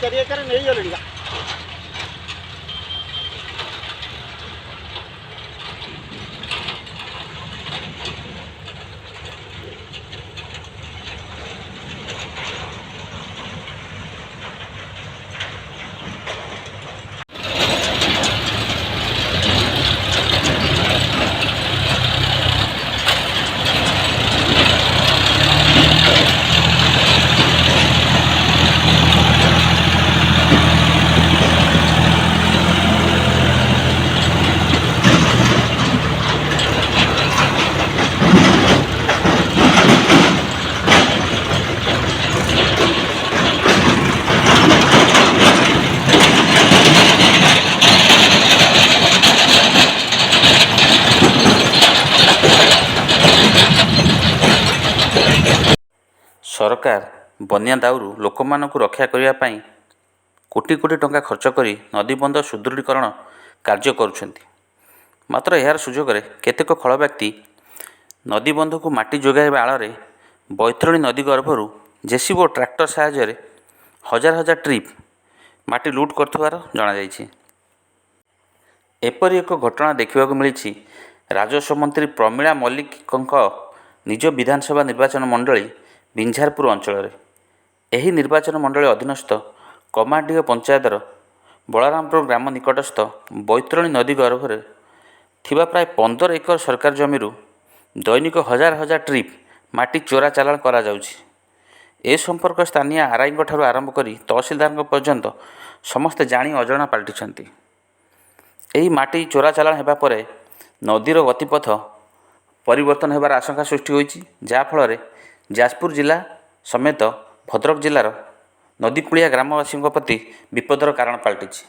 ଚାରି ଏକର ନେଇଗଲେଣି ବା। ସରକାର ବନ୍ୟା ଦାଉରୁ ଲୋକମାନଙ୍କୁ ରକ୍ଷା କରିବା ପାଇଁ କୋଟି କୋଟି ଟଙ୍କା ଖର୍ଚ୍ଚ କରି ନଦୀବନ୍ଧ ସୁଦୃଢ଼ୀକରଣ କାର୍ଯ୍ୟ କରୁଛନ୍ତି। ମାତ୍ର ଏହାର ସୁଯୋଗରେ କେତେକ ଖଳ ବ୍ୟକ୍ତି ନଦୀବନ୍ଧକୁ ମାଟି ଯୋଗାଇବା ଆଳରେ ବୈତରଣୀ ନଦୀ ଗର୍ଭରୁ ଜେସିବି ଓ ଟ୍ରାକ୍ଟର ସାହାଯ୍ୟରେ ହଜାର ହଜାର ଟ୍ରିପ୍ ମାଟି ଲୁଟ୍ କରୁଥିବାର ଜଣାଯାଇଛି। ଏପରି ଏକ ଘଟଣା ଦେଖିବାକୁ ମିଳିଛି ରାଜସ୍ୱ ମନ୍ତ୍ରୀ ପ୍ରମିଳା ମଲ୍ଲିକଙ୍କ ନିଜ ବିଧାନସଭା ନିର୍ବାଚନ ମଣ୍ଡଳୀ ବିଞ୍ଝାରପୁର ଅଞ୍ଚଳରେ। ଏହି ନିର୍ବାଚନ ମଣ୍ଡଳୀ ଅଧୀନସ୍ଥ କମାଣ୍ଡିହ ପଞ୍ଚାୟତର ବଳରାମପୁର ଗ୍ରାମ ନିକଟସ୍ଥ ବୈତରଣୀ ନଦୀ ଗର୍ଭରେ ଥିବା ପ୍ରାୟ 15 ଏକର ସରକାର ଜମିରୁ ଦୈନିକ ହଜାର ହଜାର ଟ୍ରିପ୍ ମାଟି ଚୋରା ଚାଲାଣ କରାଯାଉଛି। ଏ ସମ୍ପର୍କ ସ୍ଥାନୀୟ ଆର୍ଆଇଙ୍କ ଠାରୁ ଆରମ୍ଭ କରି ତହସିଲଦାରଙ୍କ ପର୍ଯ୍ୟନ୍ତ ସମସ୍ତେ ଜାଣି ଅଜଣା ପାଲଟିଛନ୍ତି। ଏହି ମାଟି ଚୋରା ଚାଲାଣ ହେବା ପରେ ନଦୀର ଗତିପଥ ପରିବର୍ତ୍ତନ ହେବାର ଆଶଙ୍କା ସୃଷ୍ଟି ହୋଇଛି, ଯାହାଫଳରେ ଯାଜପୁର ଜିଲ୍ଲା ସମେତ ଭଦ୍ରକ ଜିଲ୍ଲାର ନଦୀକୂଳିଆ ଗ୍ରାମବାସୀଙ୍କ ପ୍ରତି ବିପଦର କାରଣ ପାଲଟିଛି।